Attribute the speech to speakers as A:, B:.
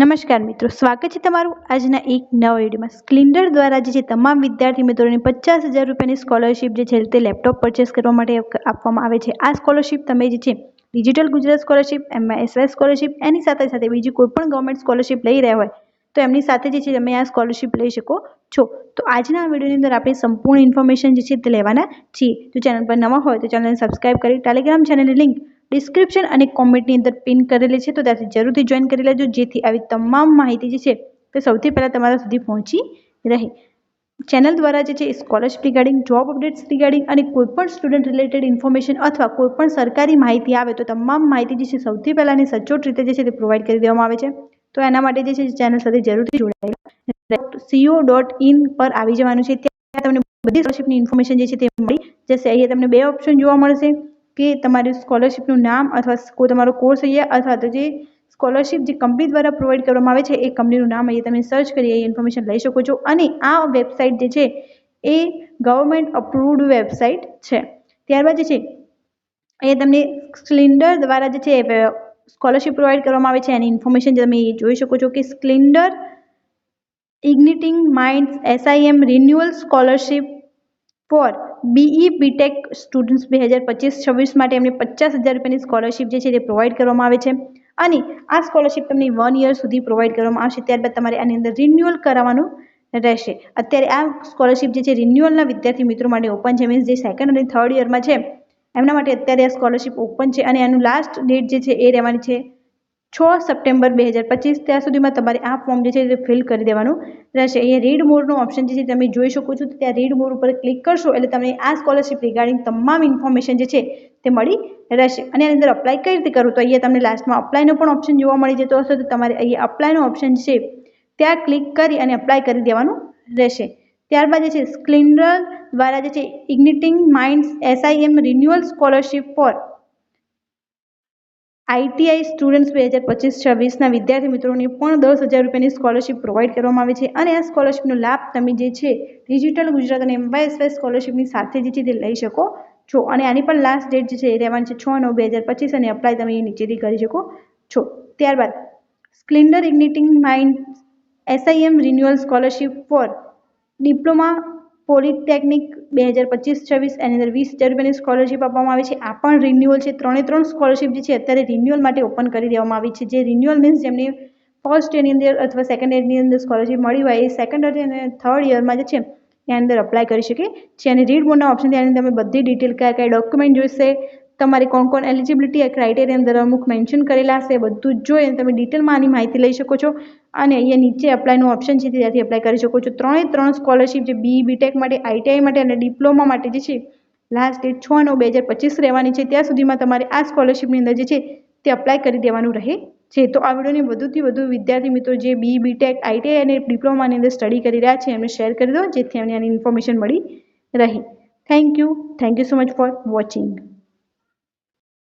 A: નમસ્કાર મિત્રો, સ્વાગત છે તમારું આજના એક નવા વિડીયોમાં। સ્પ્લેન્ડર દ્વારા જે છે તમામ વિદ્યાર્થી મિત્રોને 50,000 રૂપિયાની સ્કોલરશિપ જે છે તે લેપટોપ પરચેસ કરવા માટે આપવામાં આવે છે। આ સ્કોલરશિપ તમે જે છે digital Gujarat scholarship, MSY scholarship, એની સાથે સાથે બીજી કોઈ પણ ગવર્મેન્ટ સ્કોલરશિપ લઈ રહ્યા હોય તો એમની સાથે જે છે તમે આ સ્કોલરશિપ લઈ શકો છો। તો આજના વિડીયોની અંદર આપણે સંપૂર્ણ ઇન્ફોર્મેશન જે છે તે લેવાના છીએ। તો ચેનલ પર નવા હોય તો ચેનલને સબસ્ક્રાઇબ કરી ટેલિગ્રામ ચેનલની લિંક ડિસ્ક્રિપ્શન અને કોમેન્ટની અંદર પિન કરેલી છે, તો ત્યાંથી જરૂરથી જોઈન કરી લેજો, જેથી આવી તમામ માહિતી જે છે તે સૌથી પહેલાં તમારા સુધી પહોંચી રહે। ચેનલ દ્વારા જે છે scholarship regarding, job updates regarding અને કોઈપણ સ્ટુડન્ટ રિલેટેડ ઇન્ફોર્મેશન અથવા કોઈપણ સરકારી માહિતી આવે તો તમામ માહિતી જે છે સૌથી પહેલાં અને સચોટ રીતે જે છે તે પ્રોવાઈડ કરી દેવામાં આવે છે। તો એના માટે જે છે ચેનલ સાથે જરૂરથી જોડાયેલા co.in પર આવી જવાનું છે। ત્યાં તમને બધી સ્કોલરશિપની ઇન્ફોર્મેશન જે છે તે મળી જશે। અહીંયા તમને બે ઓપ્શન જોવા મળશે કે તમારી સ્કોલરશિપનું નામ અથવા કોઈ તમારો કોર્સ અહીંયા અથવા તો જે સ્કોલરશિપ જે કંપની દ્વારા પ્રોવાઈડ કરવામાં આવે છે એ કંપનીનું નામ અહીંયા તમે સર્ચ કરી એ ઇન્ફોર્મેશન લઈ શકો છો। અને આ વેબસાઇટ જે છે એ ગવર્મેન્ટ અપ્રુવડ વેબસાઇટ છે। ત્યારબાદ જે છે અહીંયા તમને સ્પ્લેન્ડર દ્વારા જે છે સ્કોલરશિપ પ્રોવાઈડ કરવામાં આવે છે એની ઇન્ફોર્મેશન તમે જોઈ શકો છો કે Splendor igniting minds SIM renewal scholarship for BE BTech students 2025-26 માટે એમને 50,000 રૂપિયાની સ્કોલરશિપ જે છે તે પ્રોવાઈડ કરવામાં આવે છે। અને આ સ્કોલરશિપ તમને 1 યર સુધી પ્રોવાઈડ કરવામાં આવશે। ત્યારબાદ તમારે આની અંદર રિન્યુઅલ કરાવવાનું રહેશે। અત્યારે આ સ્કોલરશિપ જે છે રિન્યુઅલના વિદ્યાર્થી મિત્રો માટે ઓપન છે, મીન્સ જે સેકન્ડ અને થર્ડ યરમાં છે એમના માટે અત્યારે આ સ્કોલરશિપ ઓપન છે અને એનું લાસ્ટ ડેટ જે છે એ રહેવાની છે 6 સપ્ટેમ્બર 2025। ત્યાં સુધીમાં તમારે આ ફોર્મ જે છે તે ફિલ કરી દેવાનું રહેશે। અહીંયા રીડ મોરનો ઓપ્શન જે છે તમે જોઈ શકો છો, ત્યાં રીડ મોર ઉપર ક્લિક કરશો એટલે તમને આ સ્કોલરશિપ રિગાર્ડિંગ તમામ ઇન્ફોર્મેશન જે છે તે મળી રહેશે। અને એની અંદર અપ્લાય કઈ રીતે કરવું, તો અહીંયા તમને લાસ્ટમાં અપ્લાયનો પણ ઓપ્શન જોવા મળી જતો હશે, તો તમારે અહીંયા અપ્લાયનો ઓપ્શન છે ત્યાં ક્લિક કરી અને અપ્લાય કરી દેવાનું રહેશે। ત્યારબાદ જે છે સ્પ્લેન્ડર દ્વારા જે છે igniting minds SIM renewal scholarship for ITI students 2025-26ના વિદ્યાર્થી મિત્રોને પણ 10,000 રૂપિયાની સ્કોલરશિપ પ્રોવાઈડ કરવામાં આવે છે। અને આ સ્કોલરશિપનો લાભ તમે જે છે ડિજિટલ ગુજરાત અને MSY સ્કોલરશિપની સાથે જે છે તે લઈ શકો છો। અને આની પણ લાસ્ટ ડેટ જે છે એ રહેવાની છે 6/9/2025 અને અપ્લાય તમે નીચેથી કરી શકો છો। ત્યારબાદ Splendor igniting minds SIM renewal scholarship for diploma polytechnic 2025-26 એની અંદર 20,000 રૂપિયાની સ્કોલરશિપ આપવામાં આવે છે। આ પણ રિન્યુઅલ છે। 3 સ્કોલરશિપ જે છે અત્યારે રિન્યુઅલ માટે ઓપન કરી દેવામાં આવી છે। જે રિન્યુઅલ મીન્સ જેમને ફર્સ્ટ યરની અંદર અથવા સેકન્ડ યરની અંદર સ્કોલરશિપ મળી હોય એ સેકન્ડ અને થર્ડ યરમાં જે છે એની અંદર અપ્લાય કરી શકે છે। અને રીડ મોરના ઓપ્શન ત્યાંની તમે બધી ડિટેલ કયા કયા ડોક્યુમેન્ટ જોઈશે, તમારી કોણ એલિજિબિલિટી ક્રાઇટેરિયા અંદર અમુક મેન્શન કરેલા હશે, બધું જ જોઈને તમે ડિટેલમાં આની માહિતી લઈ શકો છો। અને અહીંયા નીચે અપ્લાયનું ઓપ્શન છે ત્યાંથી અપ્લાય કરી શકો છો। 3 સ્કોલરશિપ જે BE BTech માટે, ITI માટે અને ડિપ્લોમા માટે જે છે લાસ્ટ ડેટ 6/9/2025 રહેવાની છે। ત્યાં સુધીમાં તમારે આ સ્કોલરશિપની અંદર જે છે તે અપ્લાય કરી દેવાનું રહે છે। તો આ વિડીયોની વધુથી વધુ વિદ્યાર્થી મિત્રો જે BE BTech, ITI અને ડિપ્લોમાની અંદર સ્ટડી કરી રહ્યા છે એમને શેર કરી દો, જેથી એમને આની ઇન્ફોર્મેશન મળી રહે। Thank you so much for watching.